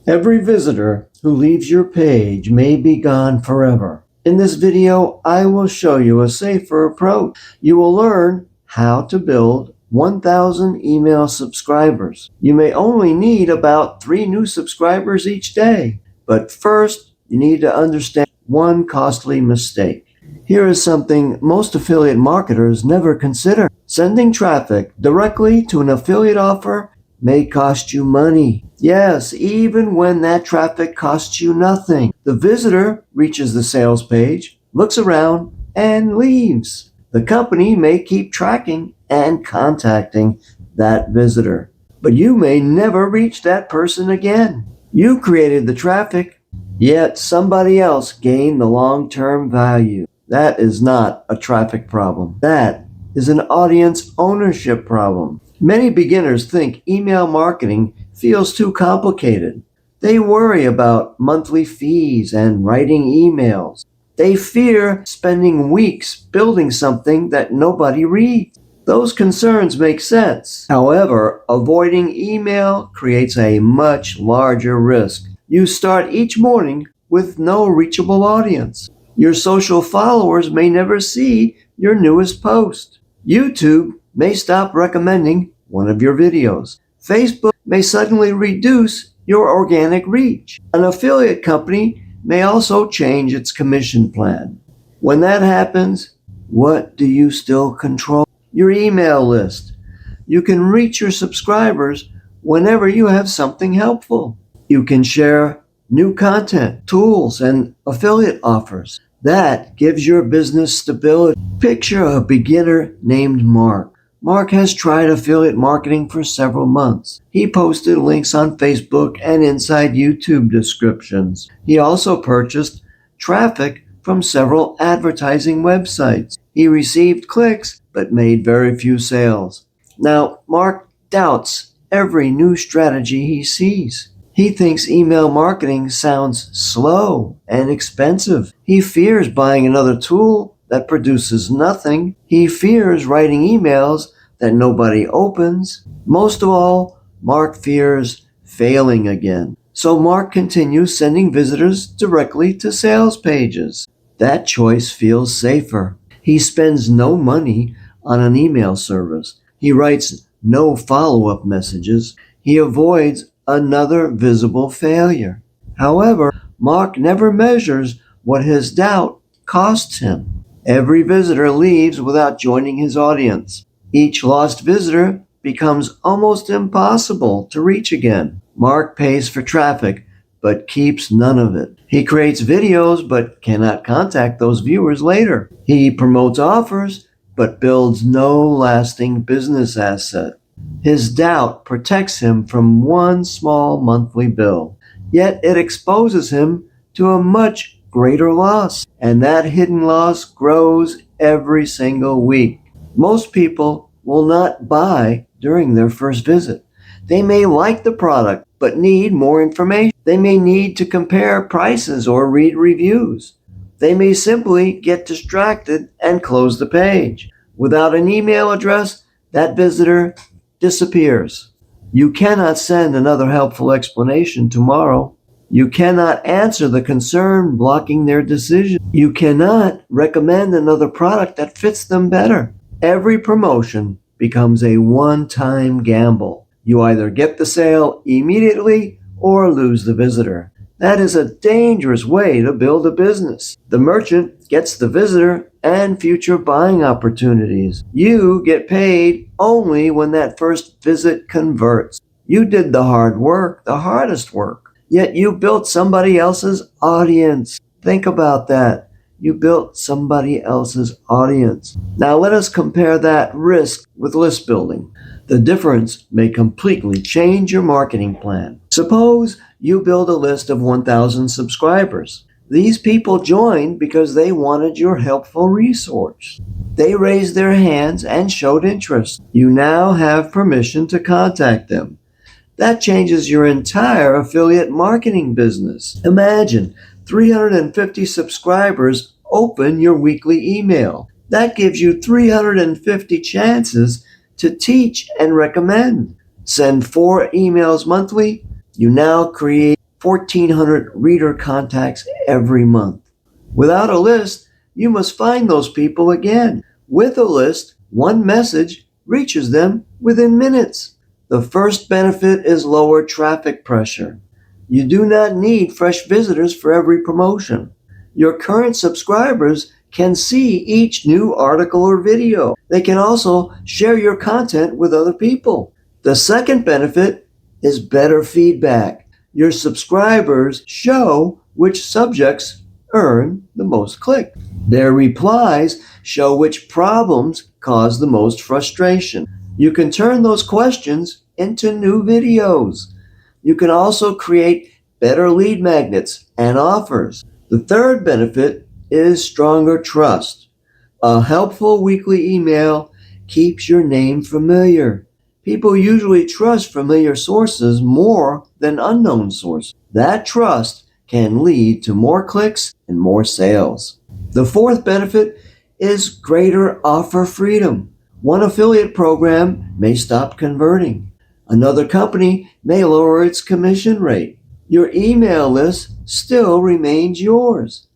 Every visitor who leaves your page may be gone forever. In this video, I will show you a safer approach. You will learn how to build 1,000 email subscribers. You may only need about 3 new subscribers each day. But first, you need to understand one costly mistake. Here is something most affiliate marketers never consider. Sending traffic directly to an affiliate offer may cost you money. Yes, even when that traffic costs you nothing. The visitor reaches the sales page, looks around, and leaves. The company may keep tracking and contacting that visitor, but you may never reach that person again. You created the traffic, yet somebody else gained the long-term value. That is not a traffic problem. That is an audience ownership problem. Many beginners think email marketing feels too complicated. They worry about monthly fees and writing emails. They fear spending weeks building something that nobody reads. Those concerns make sense. However, avoiding email creates a much larger risk. You start each morning with no reachable audience. Your social followers may never see your newest post. YouTube may stop recommending one of your videos. Facebook may suddenly reduce your organic reach. An affiliate company may also change its commission plan. When that happens, what do you still control? Your email list. You can reach your subscribers whenever you have something helpful. You can share new content, tools, and affiliate offers. That gives your business stability. Picture a beginner named Mark. Mark has tried affiliate marketing for several months. He posted links on Facebook and inside YouTube descriptions. He also purchased traffic from several advertising websites. He received clicks but made very few sales. Now, Mark doubts every new strategy he sees. He thinks email marketing sounds slow and expensive. He fears buying another tool that produces nothing. He fears writing emails that nobody opens. Most of all, Mark fears failing again. So Mark continues sending visitors directly to sales pages. That choice feels safer. He spends no money on an email service. He writes no follow-up messages. He avoids another visible failure. However, Mark never measures what his doubt costs him. Every visitor leaves without joining his audience. Each lost visitor becomes almost impossible to reach again. Mark pays for traffic, but keeps none of it. He creates videos, but cannot contact those viewers later. He promotes offers, but builds no lasting business asset. His doubt protects him from one small monthly bill, yet it exposes him to a much greater loss, and that hidden loss grows every single week. Most people will not buy during their first visit. They may like the product, but need more information. They may need to compare prices or read reviews. They may simply get distracted and close the page. Without an email address, that visitor disappears. You cannot send another helpful explanation tomorrow. You cannot answer the concern blocking their decision. You cannot recommend another product that fits them better. Every promotion becomes a one-time gamble. You either get the sale immediately or lose the visitor. That is a dangerous way to build a business. The merchant gets the visitor and future buying opportunities. You get paid only when that first visit converts. You did the hard work, the hardest work, yet you built somebody else's audience. Think about that. You built somebody else's audience. Now let us compare that risk with list building. The difference may completely change your marketing plan. Suppose you build a list of 1,000 subscribers. These people joined because they wanted your helpful resource. They raised their hands and showed interest. You now have permission to contact them. That changes your entire affiliate marketing business. Imagine 350 subscribers open your weekly email. That gives you 350 chances to teach and recommend. Send 4 emails monthly. You now create 1,400 reader contacts every month. Without a list, you must find those people again. With a list, one message reaches them within minutes. The first benefit is lower traffic pressure. You do not need fresh visitors for every promotion. Your current subscribers can see each new article or video. They can also share your content with other people. The second benefit is better feedback. Your subscribers show which subjects earn the most clicks. Their replies show which problems cause the most frustration. You can turn those questions into new videos. You can also create better lead magnets and offers. The third benefit is stronger trust. A helpful weekly email keeps your name familiar. People usually trust familiar sources more than unknown sources. That trust can lead to more clicks and more sales. The fourth benefit is greater offer freedom. One affiliate program may stop converting. Another company may lower its commission rate. Your email list still remains yours.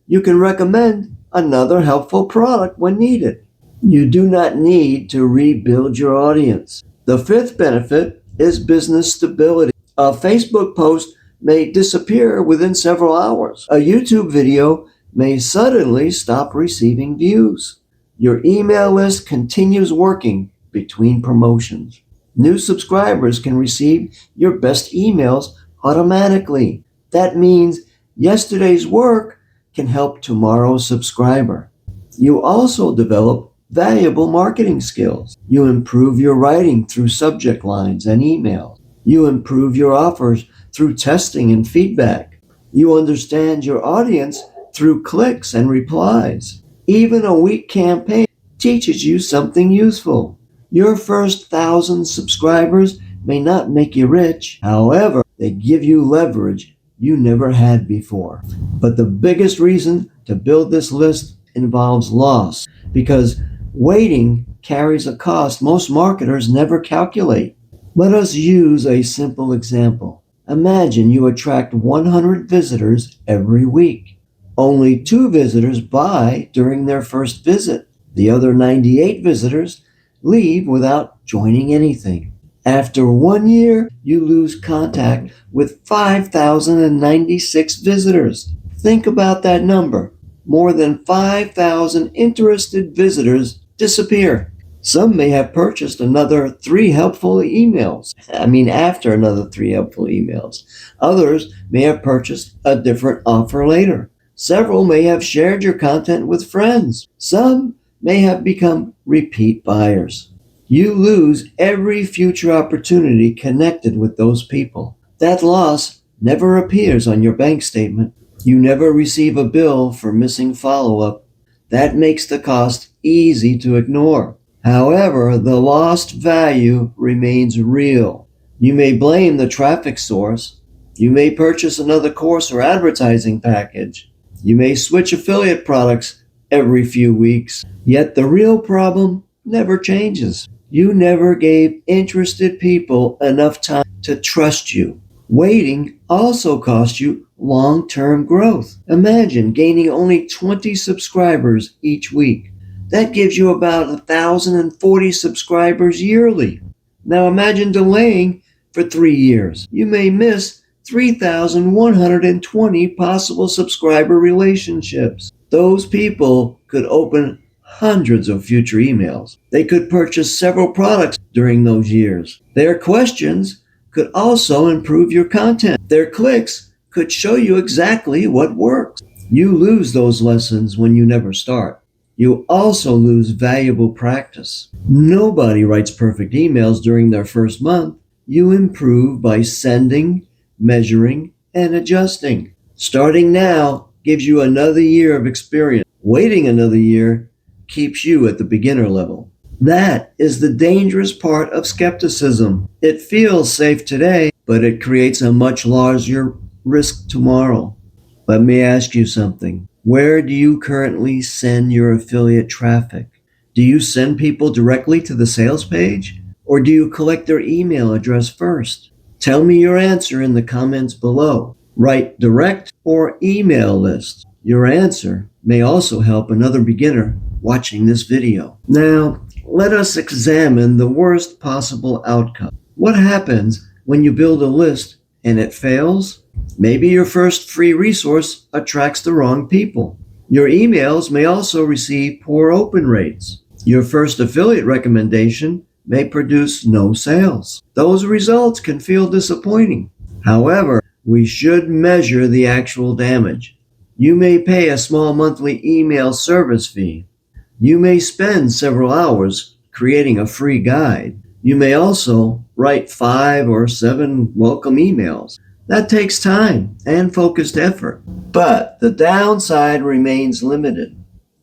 You can recommend another helpful product when needed. You do not need to rebuild your audience. The fifth benefit is business stability. A Facebook post may disappear within several hours. A YouTube video may suddenly stop receiving views. Your email list continues working between promotions. New subscribers can receive your best emails automatically. That means yesterday's work can help tomorrow's subscriber. You also develop valuable marketing skills. You improve your writing through subject lines and emails. You improve your offers through testing and feedback. You understand your audience through clicks and replies. Even a weak campaign teaches you something useful. Your first 1,000 subscribers may not make you rich. However, they give you leverage you never had before. But the biggest reason to build this list involves loss, because waiting carries a cost most marketers never calculate. Let us use a simple example. Imagine you attract 100 visitors every week. Only 2 visitors buy during their first visit. The other 98 visitors leave without joining anything. After 1 year, you lose contact with 5,096 visitors. Think about that number. More than 5,000 interested visitors disappear. Some may have purchased another 3 helpful emails. After another 3 helpful emails. Others may have purchased a different offer later. Several may have shared your content with friends. Some may have become repeat buyers. You lose every future opportunity connected with those people. That loss never appears on your bank statement. You never receive a bill for missing follow-up. That makes the cost easy to ignore. However, the lost value remains real. You may blame the traffic source. You may purchase another course or advertising package. You may switch affiliate products every few weeks. Yet the real problem never changes. You never gave interested people enough time to trust you. Waiting also costs you long-term growth. Imagine gaining only 20 subscribers each week. That gives you about 1,040 subscribers yearly. Now imagine delaying for 3 years. You may miss 3,120 possible subscriber relationships. Those people could open hundreds of future emails. They could purchase several products during those years. Their questions could also improve your content. Their clicks could show you exactly what works. You lose those lessons when you never start. You also lose valuable practice. Nobody writes perfect emails during their first month. You improve by sending, measuring, and adjusting. Starting now gives you another year of experience. Waiting another year keeps you at the beginner level. That is the dangerous part of skepticism. It feels safe today, but it creates a much larger risk tomorrow. Let me ask you something. Where do you currently send your affiliate traffic? Do you send people directly to the sales page? Or do you collect their email address first? Tell me your answer in the comments below. Write direct or email list. Your answer may also help another beginner watching this video. Now, let us examine the worst possible outcome. What happens when you build a list and it fails? Maybe your first free resource attracts the wrong people. Your emails may also receive poor open rates. Your first affiliate recommendation may produce no sales. Those results can feel disappointing. However, we should measure the actual damage. You may pay a small monthly email service fee. You may spend several hours creating a free guide. You may also write 5 or 7 welcome emails. That takes time and focused effort. But the downside remains limited.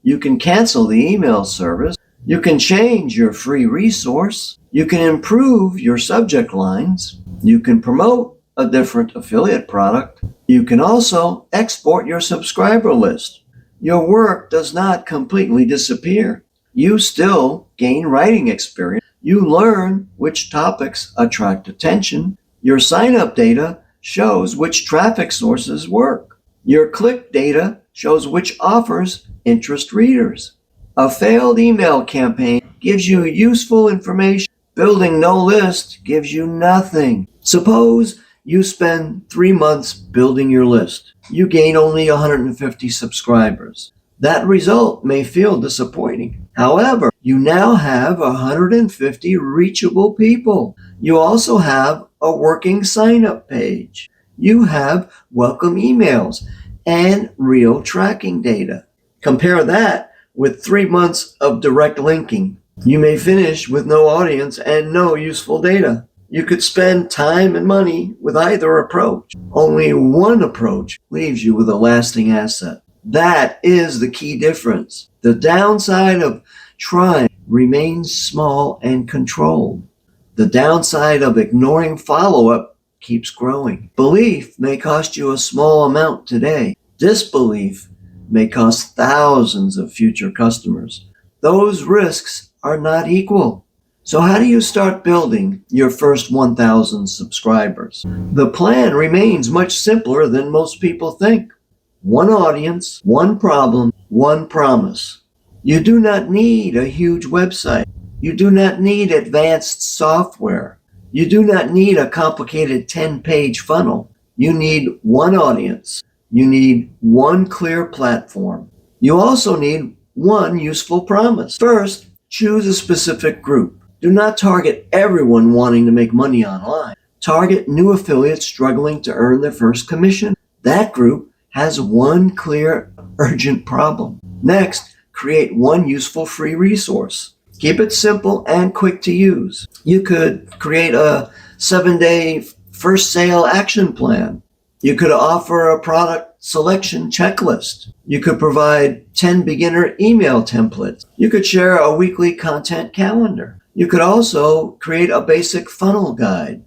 You can cancel the email service. You can change your free resource. You can improve your subject lines. You can promote a different affiliate product. You can also export your subscriber list. Your work does not completely disappear. You still gain writing experience. You learn which topics attract attention. Your sign-up data shows which traffic sources work. Your click data shows which offers interest readers. A failed email campaign gives you useful information. Building no list gives you nothing. Suppose you spend 3 months building your list. You gain only 150 subscribers. That result may feel disappointing. However, you now have 150 reachable people. You also have a working sign-up page. You have welcome emails and real tracking data. Compare that with 3 months of direct linking. You may finish with no audience and no useful data. You could spend time and money with either approach. Only one approach leaves you with a lasting asset. That is the key difference. The downside of trying remains small and controlled. The downside of ignoring follow-up keeps growing. Belief may cost you a small amount today. Disbelief may cost thousands of future customers. Those risks are not equal. So how do you start building your first 1,000 subscribers? The plan remains much simpler than most people think. One audience, one problem, one promise. You do not need a huge website. You do not need advanced software. You do not need a complicated 10-page funnel. You need one audience. You need one clear platform. You also need one useful promise. First, choose a specific group. Do not target everyone wanting to make money online. Target new affiliates struggling to earn their first commission. That group has one clear, urgent problem. Next, create one useful free resource. Keep it simple and quick to use. You could create a 7-day first sale action plan. You could offer a product selection checklist. You could provide 10 beginner email templates. You could share a weekly content calendar. You could also create a basic funnel guide.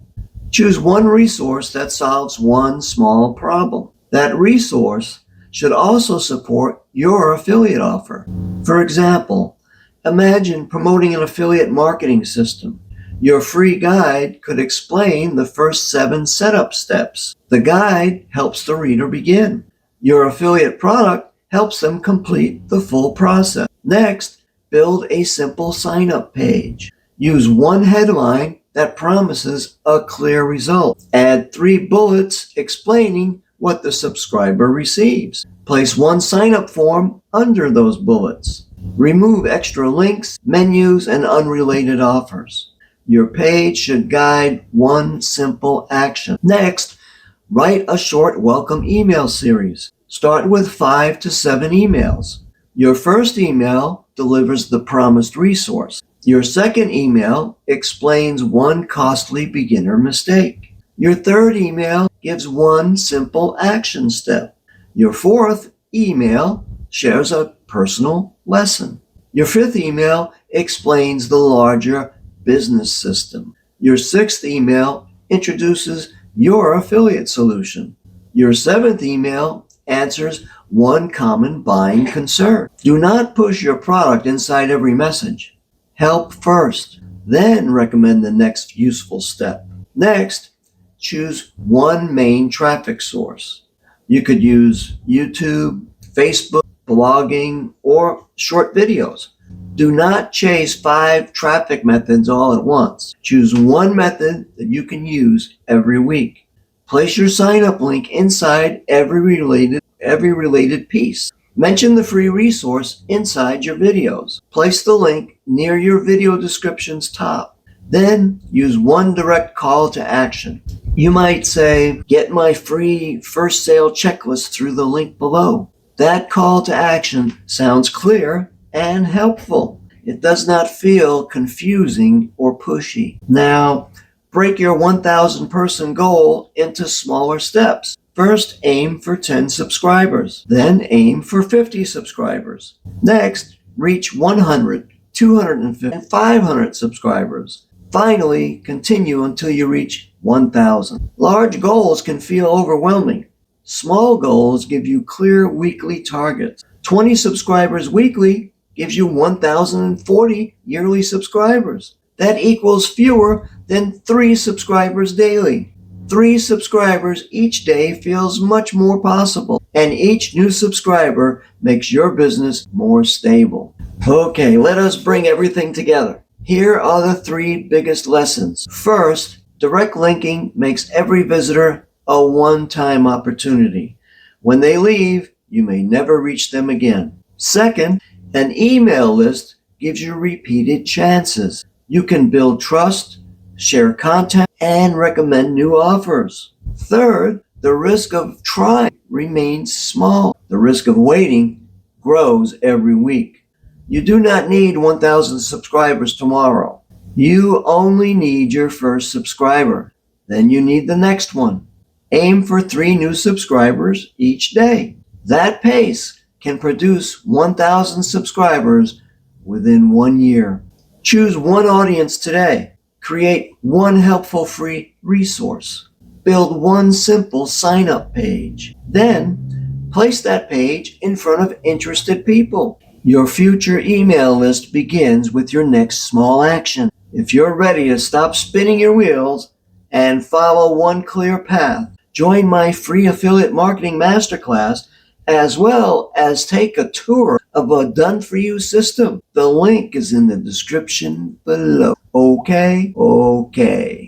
Choose one resource that solves one small problem. That resource should also support your affiliate offer. For example, imagine promoting an affiliate marketing system. Your free guide could explain the first 7 setup steps. The guide helps the reader begin. Your affiliate product helps them complete the full process. Next, build a simple sign-up page. Use one headline that promises a clear result. Add 3 bullets explaining what the subscriber receives. Place one sign-up form under those bullets. Remove extra links, menus, and unrelated offers. Your page should guide one simple action. Next, write a short welcome email series. Start with 5 to 7 emails. Your first email delivers the promised resource. Your second email explains one costly beginner mistake. Your third email gives one simple action step. Your fourth email shares a personal lesson. Your fifth email explains the larger business system. Your sixth email introduces your affiliate solution. Your seventh email answers one common buying concern. Do not push your product inside every message. Help first, then recommend the next useful step. Next, choose one main traffic source. You could use YouTube, Facebook, blogging, or short videos. Do not chase 5 traffic methods all at once. Choose one method that you can use every week. Place your sign-up link inside every related piece. Mention the free resource inside your videos. Place the link near your video description's top. Then use one direct call to action. You might say, get my free first sale checklist through the link below. That call to action sounds clear and helpful. It does not feel confusing or pushy. Now, break your 1,000 person goal into smaller steps. First, aim for 10 subscribers. Then aim for 50 subscribers. Next, reach 100, 250, and 500 subscribers. Finally, continue until you reach 1,000. Large goals can feel overwhelming. Small goals give you clear weekly targets. 20 subscribers weekly gives you 1,040 yearly subscribers. That equals fewer than 3 subscribers daily. 3 subscribers each day feels much more possible, and each new subscriber makes your business more stable. Okay, let us bring everything together. Here are the 3 biggest lessons. First, direct linking makes every visitor a one-time opportunity. When they leave, you may never reach them again. Second, an email list gives you repeated chances. You can build trust, share content, and recommend new offers. Third, the risk of trying remains small. The risk of waiting grows every week. You do not need 1,000 subscribers tomorrow. You only need your first subscriber. Then you need the next one. Aim for 3 new subscribers each day. That pace can produce 1,000 subscribers within 1 year. Choose one audience today. Create one helpful free resource. Build one simple sign-up page. Then, place that page in front of interested people. Your future email list begins with your next small action. If you're ready to stop spinning your wheels and follow one clear path, join my free affiliate marketing masterclass, as well as take a tour of a done-for-you system. The link is in the description below. Okay?